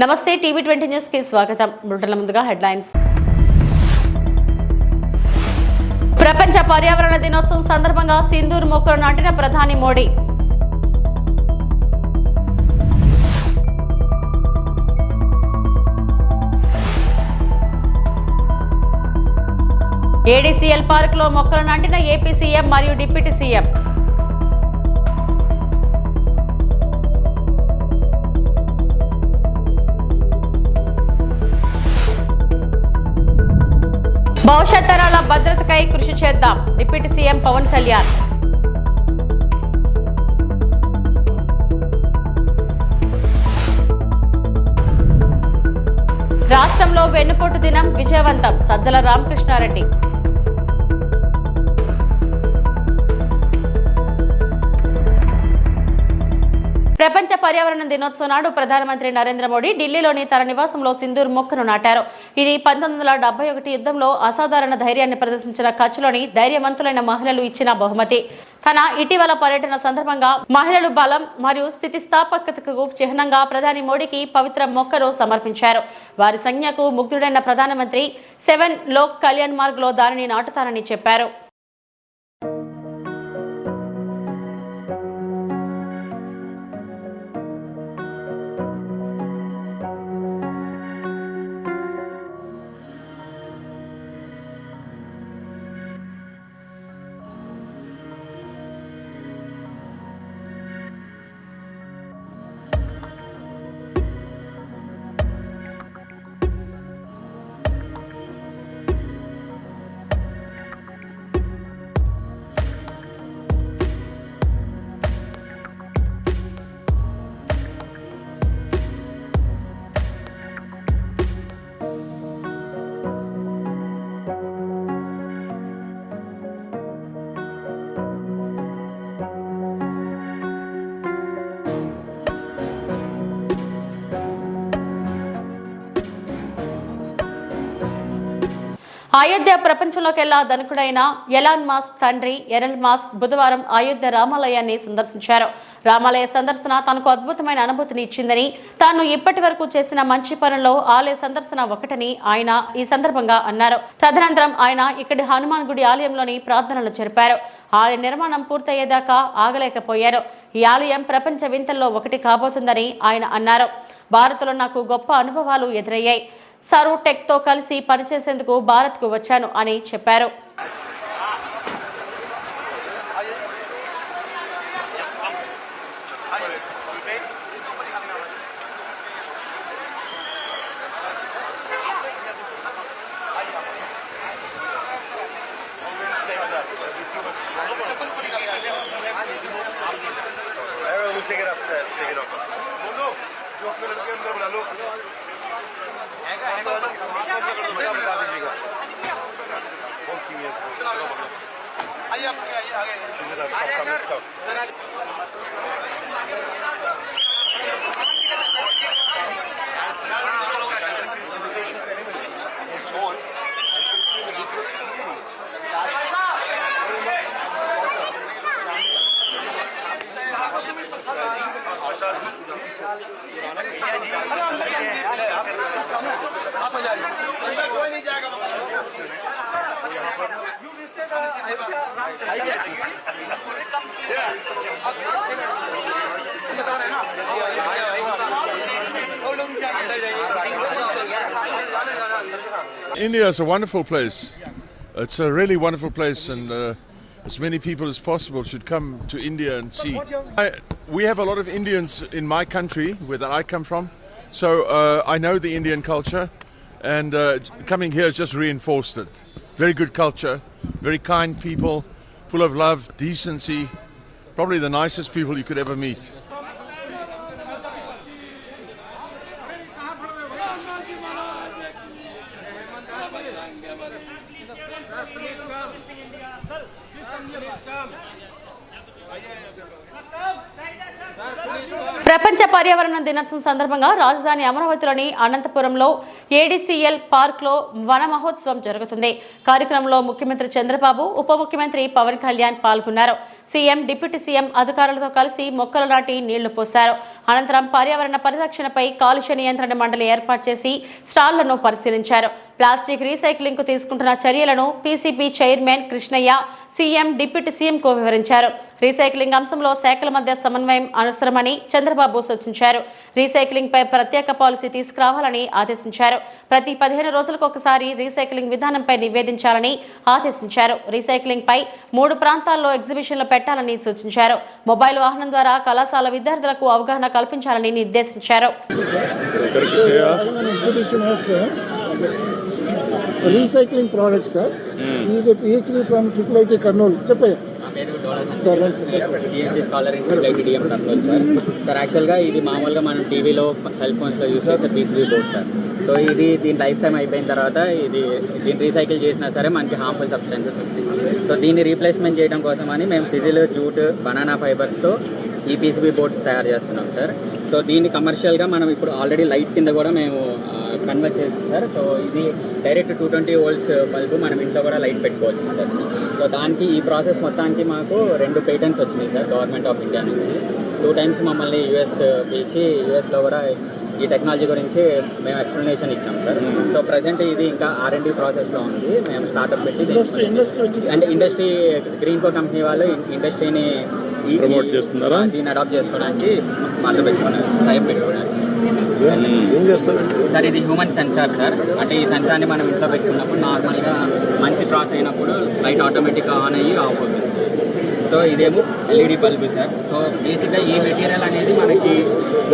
నమస్తే టీవీ20 న్యూస్ కి స్వాగతం. బులెటిన్ల ముందుగా హెడ్లైన్స్. ప్రపంచ పర్యావరణ దినోత్సవం సందర్భంగా సింధూర్ మొక్కలు నాటిన ప్రధాని మోడీ. ఏడీసీఎల్ పార్క్ లో మొక్కలు నాటిన ఏపీ సీఎం మరియు డిప్యూటీ సీఎం. భవిష్యత్ తరాల భద్రతకై కృషి చేద్దాం డిప్యూటీ సీఎం పవన్ కళ్యాణ్. రాష్ట్రంలో వెన్నుపోటు దినం విజయవంతం సజ్జల రామకృష్ణారెడ్డి. ప్రపంచ పర్యావరణ దినోత్సవం నాడు ప్రధానమంత్రి నరేంద్ర మోడీ ఢిల్లీలోని తన నివాసంలో సింధూర్ మొక్కను నాటారు. ఇది 1971 యుద్ధంలో అసాధారణ ధైర్యాన్ని ప్రదర్శించిన కచ్లోని ధైర్యవంతులైన మహిళలు ఇచ్చిన బహుమతి. తన ఇటీవల పర్యటన సందర్భంగా మహిళలు బలం మరియు స్థితిస్థాపకతకు చిహ్నంగా ప్రధాని మోడీకి పవిత్ర మొక్కను సమర్పించారు. వారి సంజ్ఞకు ముగ్ధుడైన ప్రధానమంత్రి 7 లోక్ కళ్యాణ్ మార్గ్ లో దానిని నాటుతారని చెప్పారు. అయోధ్య ప్రపంచంలోకెల్లా ధనికుడైన ఎలాన్ మాస్క్ తండ్రి ఎరల్ మాస్క్ బుధవారం అయోధ్య రామాలయాన్ని సందర్శించారు. రామాలయ సందర్శన తనకు అద్భుతమైన అనుభూతిని ఇచ్చిందని, తాను ఇప్పటి వరకు చేసిన మంచి పనుల్లో ఆలయ సందర్శన ఒకటని ఆయన ఈ సందర్భంగా అన్నారు. తదనంతరం ఆయన ఇక్కడి హనుమాన్ గుడి ఆలయంలోని ప్రార్థనలు జరిపారు. ఆలయ నిర్మాణం పూర్తయ్యేదాకా ఆగలేకపోయారు. ఈ ఆలయం ప్రపంచ వింతల్లో ఒకటి కాబోతుందని ఆయన అన్నారు. భారత్లో నాకు గొప్ప అనుభవాలు ఎదురయ్యాయి. సరూటెక్ తో కలిసి పనిచేసేందుకు భారత్ కు వచ్చాను అని చెప్పారు. India is a wonderful place. It's a really wonderful place, and as many people as possible should come to India and see. We have a lot of Indians in my country, where I come from, so I know the Indian culture, and coming here has just reinforced it. Very good culture, very kind people, full of love, decency, probably the nicest people you could ever meet. ప్రపంచ పర్యావరణ దినోత్సవం సందర్భంగా రాజధాని అమరావతిలోని అనంతపురంలో ADCL పార్క్లో వన మహోత్సవం జరుగుతుంది. కార్యక్రమంలో ముఖ్యమంత్రి చంద్రబాబు, ఉప ముఖ్యమంత్రి పవన్ కళ్యాణ్ పాల్గొన్నారు. సీఎం, డిప్యూటీ సీఎం అధికారులతో కలిసి మొక్కలు నాటి నీళ్లు పోశారు. అనంతరం పర్యావరణ పరిరక్షణపై కాలుష్య నియంత్రణ మండలి ఏర్పాటు చేసి స్టాళ్లను పరిశీలించారు. ప్లాస్టిక్ రీసైక్లింగ్ కు తీసుకుంటున్న చర్యలను PCB chairman Krishnaiah CM, deputy సీఎంకు వివరించారు. రీసైక్లింగ్ అంశంలో శాఖల మధ్య సమన్వయం అవసరమని చంద్రబాబు సూచించారు. రీసైక్లింగ్ పై ప్రత్యేక పాలసీ తీసుకురావాలని ఆదేశించారు. ప్రతి 15 రోజులకు ఒకసారి రీసైక్లింగ్ విధానంపై నివేదించాలని ఆదేశించారు. రీసైక్లింగ్ పై 3 ప్రాంతాల్లో ఎగ్జిబిషన్లు పెట్టాలని సూచించారు. మొబైల్ వాహనం ద్వారా కళాశాల విద్యార్థులకు అవగాహన కల్పించాలని నిర్దేశించారు. Recycling products, sir. He is a PhD from IIIT Kurnool. చెప్పయ్యా. DSc scholar in IITM Kurnool sir. Sir యాక్చువల్గా ఇది మామూలుగా మనం టీవీలో, సెల్ ఫోన్స్లో యూస్ చేసే పీసీబీ బోర్డ్ సార్. సో దీని లైఫ్ టైం అయిపోయిన తర్వాత దీన్ని రీసైకిల్ చేసినా సరే మనకి హార్మ్ఫుల్ సబ్స్టెన్సెస్ వస్తాయి. సో దీన్ని రీప్లేస్మెంట్ చేయడం కోసమని మేము సిజిల్, జూట్, బనానా ఫైబర్స్తో ఈ పీసీబీ బోర్డ్స్ తయారు చేస్తున్నాం సార్. సో దీన్ని కమర్షియల్గా మనం ఇప్పుడు ఆల్రెడీ లైట్ కింద కూడా మేము కన్వర్ట్ చేస్తాం సార్. సో ఇది డైరెక్ట్ 220 volts బల్బు మనం ఇంట్లో కూడా లైట్ పెట్టుకోవచ్చు సార్. సో దానికి ఈ ప్రాసెస్ మొత్తానికి మాకు 2 పేటెంట్స్ వచ్చినాయి సార్ గవర్నమెంట్ ఆఫ్ ఇండియా నుంచి. 2 times మమ్మల్ని యూఎస్ పిలిచి యూఎస్లో కూడా ఈ టెక్నాలజీ గురించి మేము ఎక్స్ప్లెనేషన్ ఇచ్చాం సార్. సో ప్రజెంట్ ఇది ఇంకా R&D ప్రాసెస్లో ఉంది. మేము స్టార్ట్అప్ పెట్టి అంటే ఇండస్ట్రీ గ్రీన్కో కంపెనీ వాళ్ళు ఇండస్ట్రీని ప్రమోట్ చేస్తున్నారా, దీన్ని అడాప్ట్ చేసుకోవడానికి మళ్ళీ పెట్టుకున్నారు, టైం పెట్టుకున్నారు సార్. ఇది హ్యూమన్ సెన్సార్ సార్. అంటే ఈ సెన్సార్ని మనం ఇంట్లో పెట్టుకున్నప్పుడు నార్మల్గా మనిషి క్రాస్ అయినప్పుడు లైట్ ఆటోమేటిక్గా ఆన్ అయ్యి ఆఫ్ అవుతుంది సార్. సో ఇదేమో LED బల్బు సార్. సో బేసిక్గా ఈ మెటీరియల్ అనేది మనకి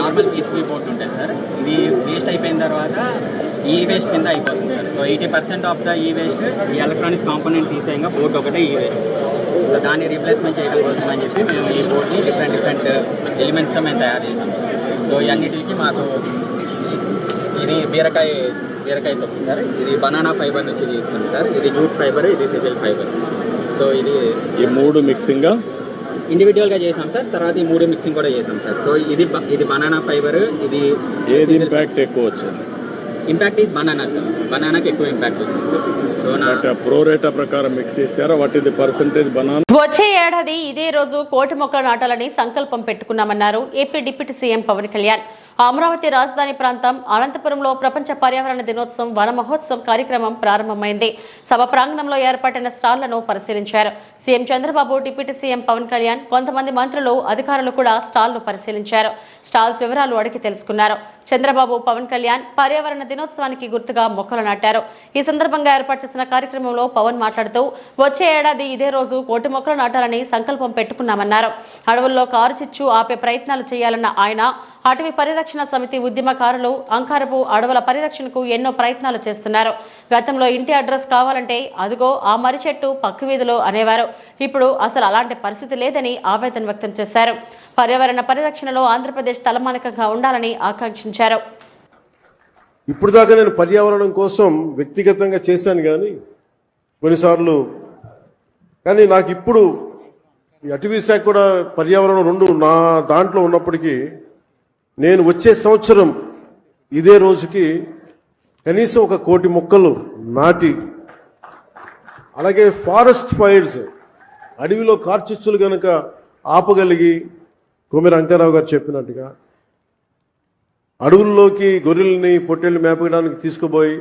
నార్మల్ పీసీబీ బోర్డ్ ఉంటుంది సార్. ఇది వేస్ట్ అయిపోయిన తర్వాత ఈ వేస్ట్ కింద అయిపోతుంది సార్. సో 80% ఆఫ్ ద ఈ వేస్ట్ ఈ ఎలక్ట్రానిక్స్ కాంపోనెంట్ తీసేయంగా బోర్డు ఒకటే ఈ వేస్ట్. సో దాన్ని రీప్లేస్మెంట్ చేయడం కోసం అని చెప్పి మేము ఈ బోర్డ్ని డిఫరెంట్ ఎలిమెంట్స్తో మేము తయారు చేసాం. సో ఇవన్నిటికి మాకు ఇది బీరకాయ తొక్కు సార్. ఇది బనానా ఫైబర్ నుంచి తీసుకుంది సార్. ఇది జూట్ ఫైబర్, ఇది సిజిల్ ఫైబర్. సో ఇది ఈ 3 మిక్సింగ్గా ఇండివిజువల్గా చేసాం సార్. తర్వాత ఈ 3 మిక్సింగ్ కూడా చేసాం సార్. సో ఇది బనానా ఫైబర్. ఇది ఏది ఇంపాక్ట్ ఎక్కువ వచ్చింది? Impact is banana sir. బనానాకి ఎక్కువ ఇంపాక్ట్ వచ్చింది సార్. సో ప్రోరేటా ప్రకారం మిక్స్ చేశారా? వాట్ ఇది పర్సెంటేజ్ బనానా? వచ్చే ఏడాది ఇదే రోజు 1 కోటి మొక్కలు నాటాలని సంకల్పం పెట్టుకున్నామన్నారు AP deputy CM Pawan Kalyan. Amaravati రాజధాని ప్రాంతం అనంతపురంలో ప్రపంచ పర్యావరణ దినోత్సవం వన మహోత్సవం కార్యక్రమం ప్రారంభమైంది. సభ ప్రాంగణంలో ఏర్పాటైన స్టాళ్లను పరిశీలించారు. CM Chandrababu, deputy CM Pawan Kalyan, కొంతమంది మంత్రులు, అధికారులు కూడా స్టాళ్లు పరిశీలించారు. స్టాల్స్ వివరాలు అడిగి తెలుసుకున్నారు. చంద్రబాబు, పవన్ కళ్యాణ్ పర్యావరణ దినోత్సవానికి గుర్తుగా మొక్కలు నాటారు. ఈ సందర్భంగా ఏర్పాటు చేసిన కార్యక్రమంలో పవన్ మాట్లాడుతూ వచ్చే ఏడాది ఇదే రోజు 1 కోటి మొక్కలు నాటాలని సంకల్పం పెట్టుకున్నామన్నారు. అడవుల్లో కారు చిచ్చు ఆపే ప్రయత్నాలు చేయాలన్న ఆయన అటవీ పరిరక్షణ సమితి ఉద్యమకారులు అంకారపు అడవుల పరిరక్షణకు ఎన్నో ప్రయత్నాలు చేస్తున్నారు. గతంలో ఇంటి అడ్రస్ కావాలంటే అదిగో ఆ మర్రి చెట్టు పక్క వీధిలో అనేవారు. ఇప్పుడు అసలు అలాంటి పరిస్థితి లేదని ఆవేదన వ్యక్తం చేశారు. పర్యావరణ పరిరక్షణలో ఆంధ్రప్రదేశ్ తలమానికంగా ఉండాలని ఆకాంక్షించారు. ఇప్పుడు దాకా నేను పర్యావరణం కోసం వ్యక్తిగతంగా చేశాను కొన్నిసార్లు కానీ నాకు ఇప్పుడు ఈ అటవీ శాఖ కూడా పర్యావరణం 2 నా దాంట్లో ఉన్నప్పటికీ నేను వచ్చే సంవత్సరం ఇదే రోజుకి కనీసం 1 కోటి మొక్కలు నాటి, అలాగే ఫారెస్ట్ ఫైర్స్ అడవిలో కార్చిచ్చులు కనుక ఆపగలిగి కొమ్మిరి అంకారావు గారు చెప్పినట్టుగా అడవుల్లోకి గొర్రెల్ని, పొట్టేళ్ళు మేపడానికి తీసుకుపోయి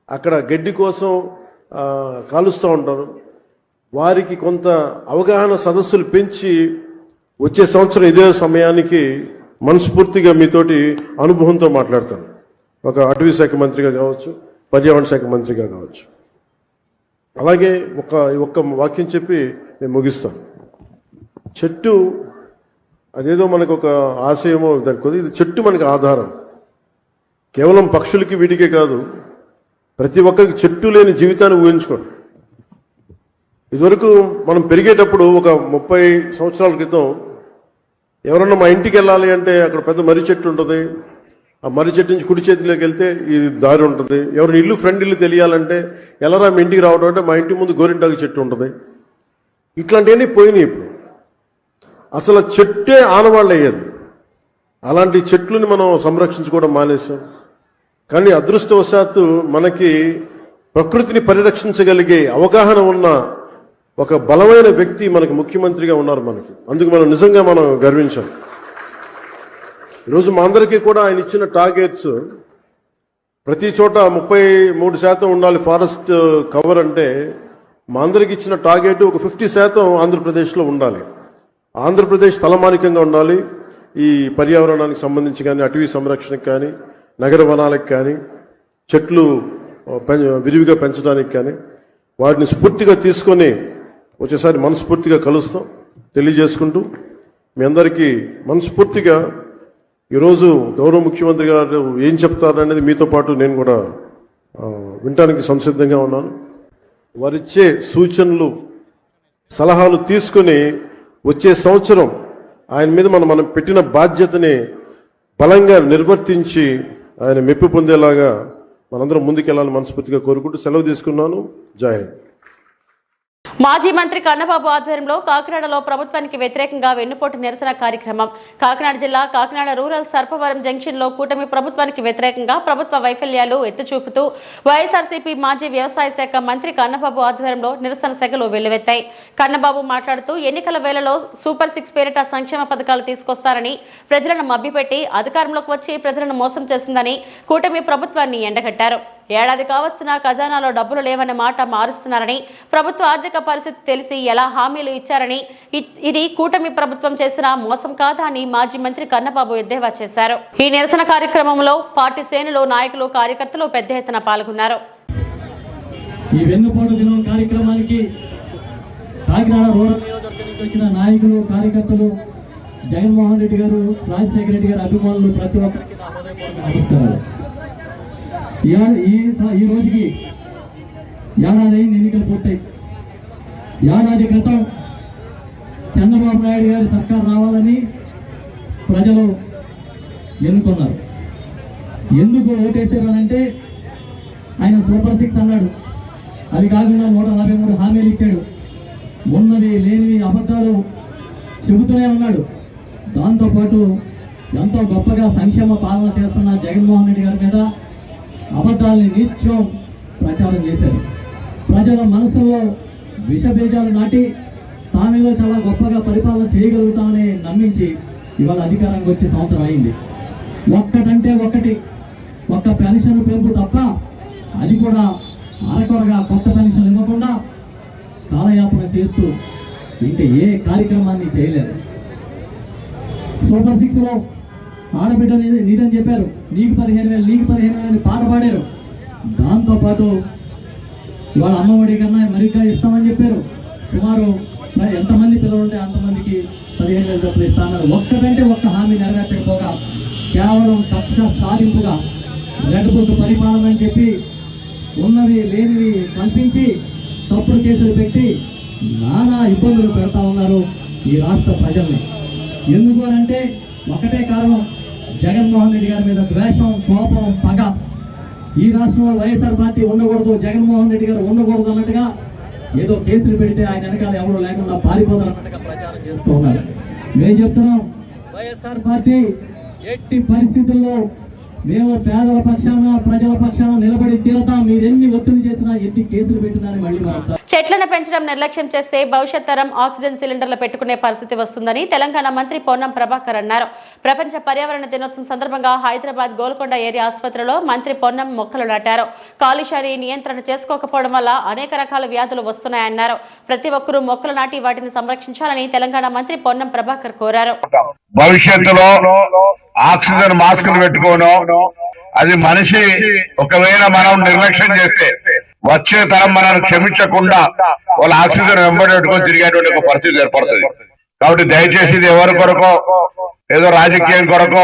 అక్కడ గడ్డి కోసం కాలుస్తూ ఉంటారు. వారికి కొంత అవగాహన సదస్సులు పెంచి వచ్చే సంవత్సరం ఇదే సమయానికి మనస్ఫూర్తిగా మీతోటి అనుభవంతో మాట్లాడతాను. ఒక అటవీ శాఖ మంత్రిగా కావచ్చు, పర్యావరణ శాఖ మంత్రిగా కావచ్చు. అలాగే ఒక్క వాక్యం చెప్పి నేను ముగిస్తాను. చెట్టు అదేదో మనకు ఒక ఆశయమో దానికి ఇది చెట్టు మనకి ఆధారం. కేవలం పక్షులకి వీటికే కాదు, ప్రతి ఒక్కరికి చెట్టు లేని జీవితాన్ని ఊహించుకోండి. ఇదివరకు మనం పెరిగేటప్పుడు ఒక 30 సంవత్సరాల క్రితం ఎవరన్నా మా ఇంటికి వెళ్ళాలి అంటే అక్కడ పెద్ద మర్రి చెట్టు ఉంటుంది. ఆ మర్రి చెట్టు నుంచి కుడి చేతిలోకి వెళ్తే ఈ దారి ఉంటుంది. ఎవరిని ఇల్లు ఫ్రెండ్ ఇల్లు తెలియాలంటే ఎలారా మీ ఇంటికి రావడం అంటే మా ఇంటి ముందు గోరింటాకు చెట్టు ఉంటుంది. ఇట్లాంటివన్నీ పోయినాయి. ఇప్పుడు అసలు చెట్టే ఆనవాళ్ళు అయ్యేది. అలాంటి చెట్లని మనం సంరక్షించుకోవడం మానేశాం. కానీ అదృష్టవశాత్తు మనకి ప్రకృతిని పరిరక్షించగలిగే అవగాహన ఉన్న ఒక బలమైన వ్యక్తి మనకి ముఖ్యమంత్రిగా ఉన్నారు మనకి. అందుకు మనం నిజంగా మనం గర్వించాం. ఈరోజు మా అందరికీ కూడా ఆయన ఇచ్చిన టార్గెట్స్ ప్రతి చోట 33% ఉండాలి ఫారెస్ట్ కవర్ అంటే, మా అందరికి ఇచ్చిన టార్గెట్ ఒక 50% ఆంధ్రప్రదేశ్లో ఉండాలి. ఆంధ్రప్రదేశ్ తలమానికంగా ఉండాలి ఈ పర్యావరణానికి సంబంధించి కానీ, అటవీ సంరక్షణకు కానీ, నగర వనాలకు కానీ, చెట్లు విరివిగా పెంచడానికి కానీ, వాటిని స్ఫూర్తిగా తీసుకొని వచ్చేసారి మనస్ఫూర్తిగా కలుస్తాం తెలియజేసుకుంటూ, మీ అందరికీ మనస్ఫూర్తిగా ఈరోజు గౌరవ ముఖ్యమంత్రి గారు ఏం చెప్తారనేది మీతో పాటు నేను కూడా వినటానికి సంసిద్ధంగా ఉన్నాను. వారిచ్చే సూచనలు సలహాలు తీసుకుని వచ్చే సంవత్సరం ఆయన మీద మనం పెట్టిన బాధ్యతని బలంగా నిర్వర్తించి ఆయన మెప్పు పొందేలాగా మనందరం ముందుకెళ్లాలని మనస్ఫూర్తిగా కోరుకుంటూ సెలవు తీసుకున్నాను. జై హింద్. మాజీ మంత్రి కన్నబాబు ఆధ్వర్యంలో కాకినాడలో ప్రభుత్వానికి వ్యతిరేకంగా వెన్నుపోటు నిరసన కార్యక్రమం. కాకినాడ జిల్లా కాకినాడ రూరల్ సర్పవరం జంక్షన్ లో కూటమి ప్రభుత్వానికి వ్యతిరేకంగా ప్రభుత్వ వైఫల్యాలు ఎత్తుచూపుతూ వైఎస్ఆర్సీపీ మాజీ వ్యవసాయ శాఖ మంత్రి కన్నబాబు ఆధ్వర్యంలో నిరసన సెగలు వెల్లువెత్తాయి. కన్నబాబు మాట్లాడుతూ ఎన్నికల వేళలో సూపర్ 6 పేరిట సంక్షేమ పథకాలు తీసుకొస్తారని ప్రజలను మభ్యపెట్టి అధికారంలోకి వచ్చి ప్రజలను మోసం చేసిందని కూటమి ప్రభుత్వాన్ని ఎండగట్టారు. ఏడాది కావస్తున్నా ఖజానాలో డబ్బులు లేవన్న మాట మారుస్తున్నారని, ప్రభుత్వ ఆర్థిక పరిస్థితి తెలిసి ఎలా హామీలు ఇచ్చారని, ఇది కూటమి ప్రభుత్వం చేసిన మోసం కాదా అని మాజీ మంత్రి కన్నబాబు ఎద్దేవా చేశారు. ఈ నిరసన కార్యక్రమంలో పార్టీ శ్రేణులు, నాయకులు, కార్యకర్తలు పెద్ద ఎత్తున పాల్గొన్నారు. ఈ వెన్నుపోటు దినం కార్యక్రమానికి కాకినాడ రూరల్ నియోజకవర్గం నుంచి వచ్చిన నాయకులు, కార్యకర్తలు, జగన్మోహన్ రెడ్డి గారు, రాజశేఖర రెడ్డి గారు అభిమానులు ప్రతి ఒక్కరికి నా హృదయపూర్వక నమస్కారాలు. ఈ రోజుకి ఏడాది ఎన్నికలు పూర్తయి, ఏడాది క్రితం చంద్రబాబు నాయుడు గారి సర్కారు రావాలని ప్రజలు ఎన్నుకున్నారు. ఎందుకు ఓటేసారనంటే ఆయన సూపర్ 6 అన్నాడు. అది కాకుండా 143 హామీలు ఇచ్చాడు. ఉన్నవి లేనివి అబద్ధాలు చెబుతూనే ఉన్నాడు. దాంతోపాటు ఎంతో గొప్పగా సంక్షేమ పాలన చేస్తున్న జగన్మోహన్ రెడ్డి గారి మీద అబద్ధాలని నిత్యం ప్రచారం చేశారు. ప్రజల మనసులో విషబీజాలు నాటి తామేదో చాలా గొప్పగా పరిపాలన చేయగలుగుతామని నమ్మించి ఇవాళ అధికారానికి వచ్చే సంవత్సరం అయింది. ఒక్కటంటే ఒక్క పెన్షన్ పెంపు తప్ప, అది కూడా అరకొరగా కొత్త పెన్షన్ ఇవ్వకుండా కాలయాపన చేస్తూ ఇంకా ఏ కార్యక్రమాన్ని చేయలేదు. సూపర్ 6లో ఆడబిడ్డ నీదని చెప్పారు. నీకు 15,000 అని పాట పాడారు. దాంతోపాటు ఇవాళ అమ్మఒడి కన్నా మరిగ్గా ఇస్తామని చెప్పారు. సుమారు ఎంతమంది పిల్లలు ఉంటే అంతమందికి 15,000 డబ్బులు ఇస్తామన్నారు. ఒక్కటంటే ఒక్క హామీ నెరవేర్చకపోగా కేవలం కక్ష సాధింపుగా రెడ్ బుక్ పరిపాలన అని చెప్పి ఉన్నవి లేనివి కల్పించి తప్పుడు కేసులు పెట్టి నానా ఇబ్బందులు పెడతా ఉన్నారు ఈ రాష్ట్ర ప్రజల్ని. ఎందుకు అంటే ఒకటే కారణం, జగన్మోహన్ రెడ్డి గారి మీద ద్వేషం, కోపం, పగ. ఈ రాష్ట్రంలో వైఎస్ఆర్ పార్టీ ఉండకూడదు, జగన్మోహన్ రెడ్డి గారు ఉండకూడదు అన్నట్టుగా ఏదో కేసులు పెడితే ఆయన వెనకాల ఎవరు లేకుండా పారిపోతారు అన్నట్టుగా ప్రచారం చేస్తూ ఉన్నారు. మేము చెప్తున్నాం, వైఎస్ఆర్ పార్టీ ఎట్టి పరిస్థితుల్లో మేము పేదల పక్షాన, ప్రజల పక్షాన నిలబడి తీరతాం. మీరు ఎన్ని ఒత్తిడి చేసినా, ఎన్ని కేసులు పెట్టినా మళ్ళీ చెట్లను పెంచడం నిర్లక్ష్యం చేస్తే భవిష్యత్ తరం ఆక్సిజన్ సిలిండర్లు పెట్టుకునే పరిస్థితి వస్తుందని తెలంగాణ మంత్రి పొన్నం ప్రభాకర్ అన్నారు. ప్రపంచ పర్యావరణ దినోత్సవం సందర్భంగా హైదరాబాద్ గోల్కొండ ఏరియా ఆసుపత్రిలో మంత్రి పొన్నం మొక్కలు నాటారు. కాలుష్యాన్ని నియంత్రణ చేసుకోకపోవడం వల్ల అనేక రకాల వ్యాధులు వస్తున్నాయన్నారు. ప్రతి ఒక్కరూ మొక్కలు నాటి వాటిని సంరక్షించాలని తెలంగాణ మంత్రి పొన్నం ప్రభాకర్ కోరారు. భవిష్యత్తులో ఆక్సిజన్ మాస్కులు పెట్టుకోను, అది మనిషి ఒకవేళ మనం నిర్లక్ష్యం చేస్తే వచ్చే తరం మనల్ని క్షమించకుండా వాళ్ళ ఆక్సిజన్ వెంబడి పెట్టుకొని తిరిగేటువంటి ఒక పరిస్థితి ఏర్పడుతుంది. కాబట్టి దయచేసి ఇది ఎవరి కొరకో ఏదో రాజకీయం కొరకో.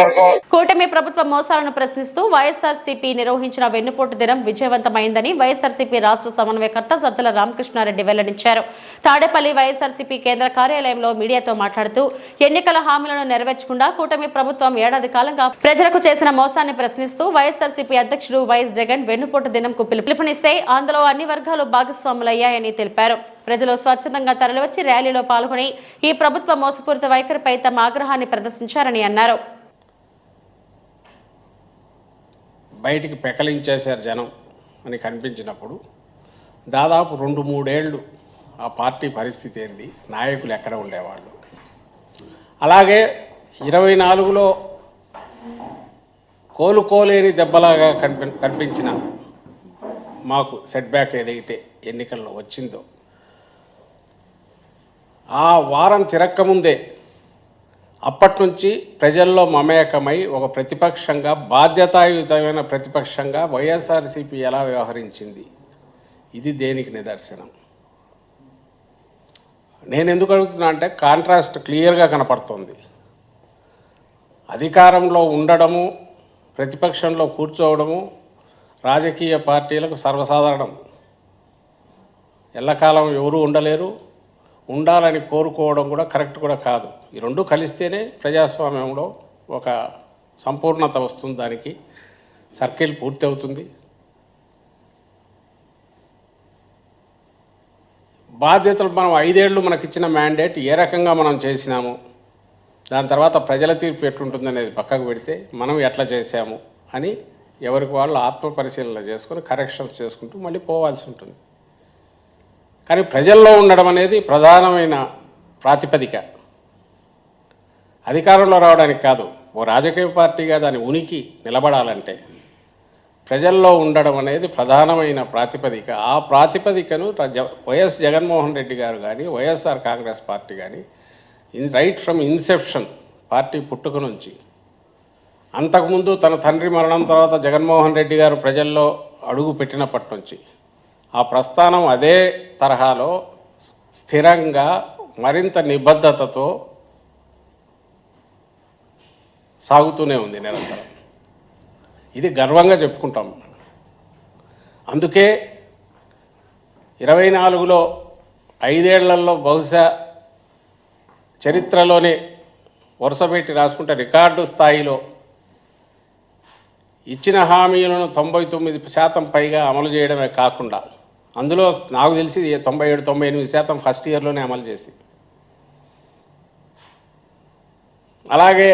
కూటమి ప్రభుత్వ మోసాలను ప్రశ్నిస్తూ వైఎస్ఆర్సీపీ నిర్వహించిన వెన్నుపోటు దినం విజయవంతమైందని వైఎస్ఆర్సీపీ రాష్ట్ర సమన్వయకర్త సజ్జల రామకృష్ణారెడ్డి వెల్లడించారు. తాడేపల్లి వైఎస్ఆర్సీపీ కేంద్ర కార్యాలయంలో మీడియాతో మాట్లాడుతూ ఎన్నికల హామీలను నెరవేర్చకుండా కూటమి ప్రభుత్వం ఏడాది కాలంగా ప్రజలకు చేసిన మోసాన్ని ప్రశ్నిస్తూ వైఎస్ఆర్సీపీ అధ్యక్షుడు వైఎస్ జగన్ వెన్నుపోటు దినంకు పిలుపునిస్తే అందులో అన్ని వర్గాలు భాగస్వాములయ్యాయని తెలిపారు. ప్రజలు స్వచ్ఛందంగా తరలివచ్చి ర్యాలీలో పాల్గొని ఈ ప్రభుత్వ మోసపూరిత వైఖరిపై తమ ఆగ్రహాన్ని ప్రదర్శించారని అన్నారు. బయటికి పెకలించేశారు జనం అని కనిపించినప్పుడు దాదాపు 2-3 ఏళ్ళు ఆ పార్టీ పరిస్థితి ఏంది, నాయకులు ఎక్కడ ఉండేవాళ్ళు. అలాగే 24లో కోలుకోలేని దెబ్బలాగా కనిపించిన మాకు సెట్ బ్యాక్ ఏదైతే ఎన్నికల్లో వచ్చిందో ఆ వారం తిరక్కముందే అప్పటి నుంచి ప్రజల్లో మమేకమై ఒక ప్రతిపక్షంగా, బాధ్యతాయుతమైన ప్రతిపక్షంగా వైఎస్ఆర్సీపీ ఎలా వ్యవహరించింది, ఇది దేనికి నిదర్శనం. నేను ఎందుకు అడుగుతున్నా అంటే కాంట్రాస్ట్ క్లియర్గా కనపడుతుంది. అధికారంలో ఉండడము, ప్రతిపక్షంలో కూర్చోవడము రాజకీయ పార్టీలకు సర్వసాధారణం. ఎల్లకాలం ఎవరూ ఉండలేరు, ఉండాలని కోరుకోవడం కూడా కరెక్ట్ కూడా కాదు. ఈ రెండు కలిస్తేనే ప్రజాస్వామ్యంలో ఒక సంపూర్ణత వస్తుంది, దానికి సర్కిల్ పూర్తి అవుతుంది. బాధ్యతలు మనం 5 ఏళ్ళు మనకిచ్చిన మ్యాండేట్ ఏ రకంగా మనం చేసినాము, దాని తర్వాత ప్రజల తీర్పు ఎట్లుంటుందనేది పక్కకు పెడితే మనం ఎట్లా చేశాము అని ఎవరికి వాళ్ళు ఆత్మ పరిశీలన చేసుకొని కరెక్షన్స్ చేసుకుంటూ మళ్ళీ పోవాల్సి ఉంటుంది. కానీ ప్రజల్లో ఉండడం అనేది ప్రధానమైన ప్రాతిపదిక. అధికారంలో రావడానికి కాదు, ఓ రాజకీయ పార్టీగా దాని ఉనికి నిలబడాలంటే ప్రజల్లో ఉండడం అనేది ప్రధానమైన ప్రాతిపదిక. ఆ ప్రాతిపదికను వైఎస్ జగన్మోహన్ రెడ్డి గారు కానీ, వైఎస్ఆర్ కాంగ్రెస్ పార్టీ కానీ రైట్ ఫ్రమ్ ఇన్సెప్షన్, పార్టీ పుట్టుక నుంచి, అంతకుముందు తన తండ్రి మరణం తర్వాత జగన్మోహన్ రెడ్డి గారు ప్రజల్లో అడుగు పెట్టినప్పటి నుంచి ఆ ప్రస్థానం అదే తరహాలో స్థిరంగా మరింత నిబద్ధతతో సాగుతూనే ఉంది నిరంతరం. ఇది గర్వంగా చెప్పుకుంటాం. అందుకే 24లో 5 ఏళ్లలో బహుశా చరిత్రలోనే వరుసపెట్టి రాసుకుంటే రికార్డు స్థాయిలో ఇచ్చిన హామీలను 99% పైగా అమలు చేయడమే కాకుండా, అందులో నాకు తెలిసి 97-98% ఫస్ట్ ఇయర్లోనే అమలు చేసి, అలాగే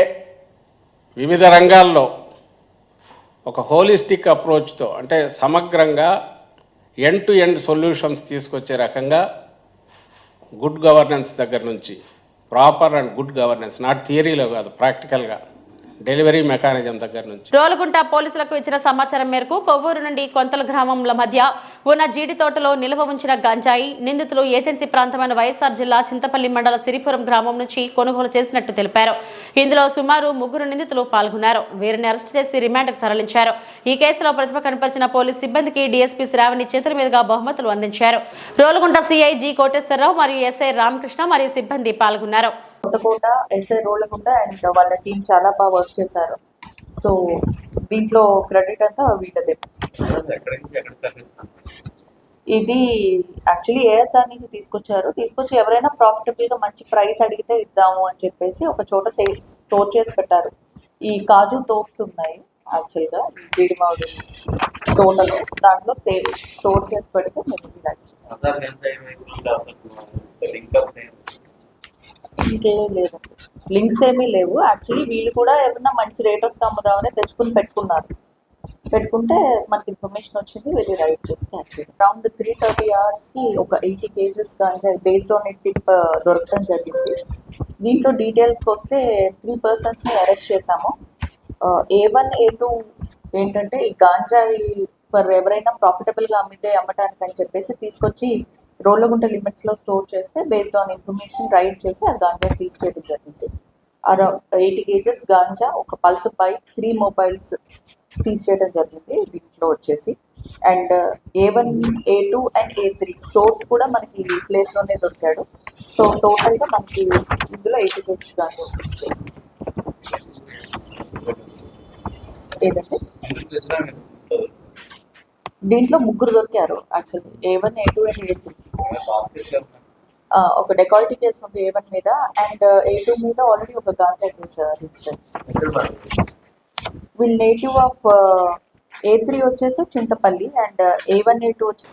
వివిధ రంగాల్లో ఒక హోలిస్టిక్ అప్రోచ్తో, అంటే సమగ్రంగా ఎండ్ టు ఎండ్ సొల్యూషన్స్ తీసుకొచ్చే రకంగా గుడ్ గవర్నెన్స్ దగ్గర నుంచి, proper and good governance, not థియరీలో కాదు, ప్రాక్టికల్గా డెలివరీ మెకానిజం దగ్గర నుంచి. రోలుగుంట పోలీసులకు ఇచ్చిన సమాచారం మేరకు కొవ్వూరు నుండి కొంతల గ్రామంల మధ్య ఉన్న జీడి తోటలో నిల్వ ఉంచిన గంజాయి నిందితులు ఏజెన్సీ ప్రాంతమైన వైఎస్ఆర్ జిల్లా చింతపల్లి మండల సిరిపురం గ్రామం నుంచి కొనుగోలు చేసినట్టు తెలిపారు. ఇందులో సుమారు 3 నిందితులు పాల్గొన్నారు. వీరిని అరెస్టు చేసి రిమాండ్కు తరలించారు. ఈ కేసులో ప్రతిభ కనపరిచిన పోలీస్ సిబ్బందికి డీఎస్పీ శ్రావణి చేతుల మీదుగా బహుమతులు అందించారు. రోలుగుంట సిఐ జి కోటేశ్వరరావు మరియు ఎస్ఐ రామకృష్ణ మరియు సిబ్బంది పాల్గొన్నారు. కొత్తకోట ఎస్ఐ రోలగుంట అండ్ వాళ్ళ టీం చాలా బాగా వర్క్ చేశారు. సో దీంట్లో క్రెడిట్ అంతా వీళ్ళదే. ఇది యాక్చువల్లీ ఏఎస్ఆర్ నుంచి తీసుకొచ్చి ఎవరైనా ప్రాఫిటబుల్గా మంచి ప్రైస్ అడిగితే ఇద్దాము అని చెప్పేసి ఒక చోట స్టోర్ చేసి పెట్టారు. ఈ కాజు తోప్స్ ఉన్నాయి యాక్చువల్గా జీడిమావుడి తోటలో, దాంట్లో స్టోర్ చేసి పెడితే మేము ఇంకేం లేదు, లింక్స్ ఏమీ లేవు. యాక్చువల్లీ వీళ్ళు కూడా ఏమన్నా మంచి రేట్ వస్తే అమ్ముదామని తెచ్చుకుని పెట్టుకుంటే మనకి ఇన్ఫర్మేషన్ వచ్చింది, వెళ్ళి రైడ్ చేసి యాక్చువల్లీ అరౌండ్ 330 hours ఒక 80 kgs కానీ బేస్డ్ ఆన్ ఇట్ టిప్ దొరకడం జరిగింది. దీంట్లో డీటెయిల్స్కి వస్తే 3 personsని అరెస్ట్ చేశాము. A1 A2 ఏంటంటే ఈ గాంజాయి ఫర్ ఎవరైనా ప్రాఫిటబుల్గా అమ్మటానికి అని చెప్పేసి తీసుకొచ్చి రోళ్ళగుంట లిమిట్స్లో స్టోర్ చేస్తే బేస్డ్ ఆన్ ఇన్ఫర్మేషన్ రైడ్ చేసి ఆ గాంజా సీజ్ చేయడం జరిగింది. అరౌండ్ 80 kgs గాంజా, ఒక పల్స్ బైక్, 3 mobiles సీజ్ చేయడం జరిగింది దీంట్లో వచ్చేసి. And A1 A2 and A3 stores కూడా మనకి ఈ ప్లేస్లోనే దొరికాడు. సో టోటల్గా మనకి ఇందులో 80 kgs గాంజా వస్తుంది. ఏదంటే దీంట్లో 3 దొరికారు actually, A1 A2 and A3. ఒక డెకాల్టీ కేసు ఉంది A1 మీద, అండ్ A2 మీద ఆల్రెడీ ఒక గాంజా కేసు రిజిస్టర్. వీళ్ళు నేటివ్ ఆఫ్ A3 వచ్చేసి చింతపల్లి అండ్ A1 A2 వచ్చి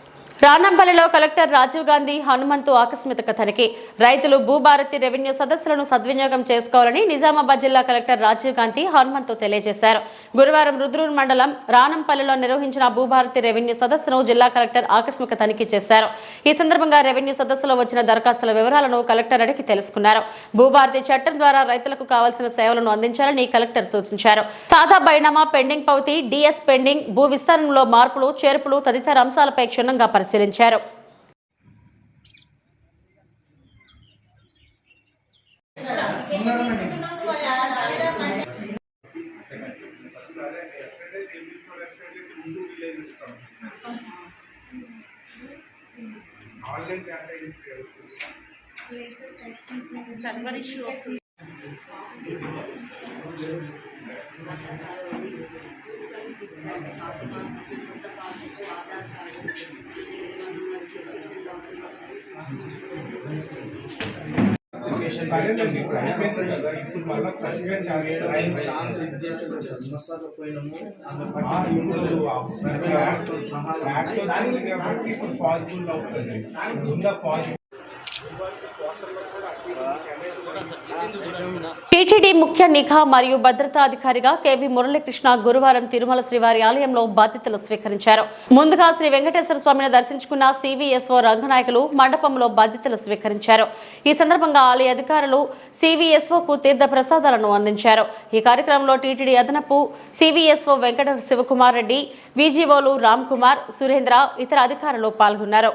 రానంపల్లిలో కలెక్టర్ రాజీవ్ గాంధీ హనుమంతు ఆకస్మిక తనిఖీ. రైతులు భూభారతి రెవెన్యూ సదస్సులను సద్వినియోగం చేసుకోవాలని నిజామాబాద్ జిల్లా కలెక్టర్ రాజీవ్ గాంధీ హనుమంతు తెలియజేశారు. గురువారం రుద్రూర్ మండలం రానంపల్లిలో నిర్వహించిన భూభారతి రెవెన్యూ సదస్సును జిల్లా కలెక్టర్ ఆకస్మిక తనిఖీ చేశారు. ఈ సందర్భంగా రెవెన్యూ సదస్సులో వచ్చిన దరఖాస్తుల వివరాలను కలెక్టర్ అడిగి తెలుసుకున్నారు. భూభారతి చట్టం ద్వారా రైతులకు కావాల్సిన సేవలను అందించాలని కలెక్టర్ సూచించారు. సాదా బైనామా, పెండింగ్ పౌతి, డిఎస్ పెండింగ్, భూ విస్తరణలో మార్పులు, చేర్పులు తదితర అంశాలపై క్షుణ్ణంగా పరిశీలించారు. టీటీడీ ముఖ్య నిఘా మరియు భద్రతా అధికారిగా కేవి మురళీకృష్ణ గురువారం తిరుమల శ్రీవారి ఆలయంలో బాధ్యతలు స్వీకరించారు. ముందుగా శ్రీ వెంకటేశ్వర స్వామిని దర్శించుకున్న సివిఎస్ఓ రంగనాయకులు మండపంలో బాధ్యతలు స్వీకరించారు. ఈ సందర్భంగా ఆలయ అధికారులు సివిఎస్ఓకు తీర్థ ప్రసాదాలను అందించారు. ఈ కార్యక్రమంలో టీటీడీ అదనపు సివిఎస్ఓ వెంకట శివకుమార్ రెడ్డి, విజిఓలు రామ్ కుమార్, సురేంద్ర, ఇతర అధికారులు పాల్గొన్నారు.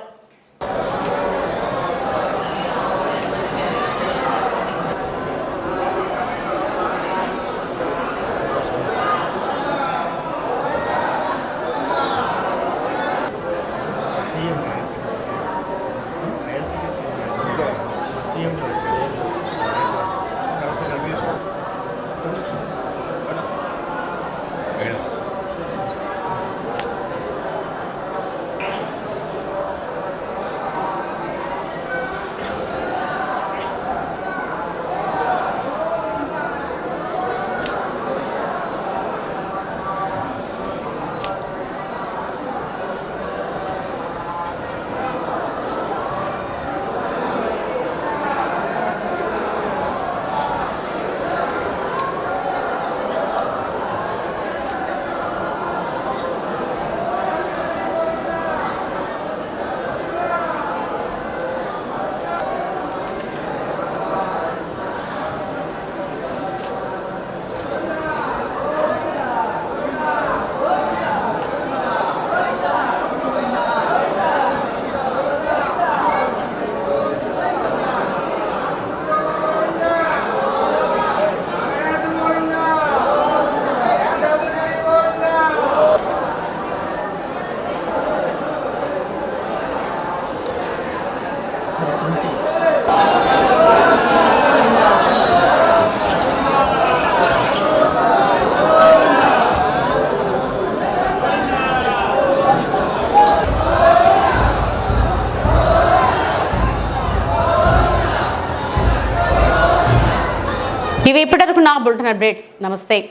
ఇవి ఇప్పటివరకు నా బులెటిన్ అప్డేట్స్. నమస్తే.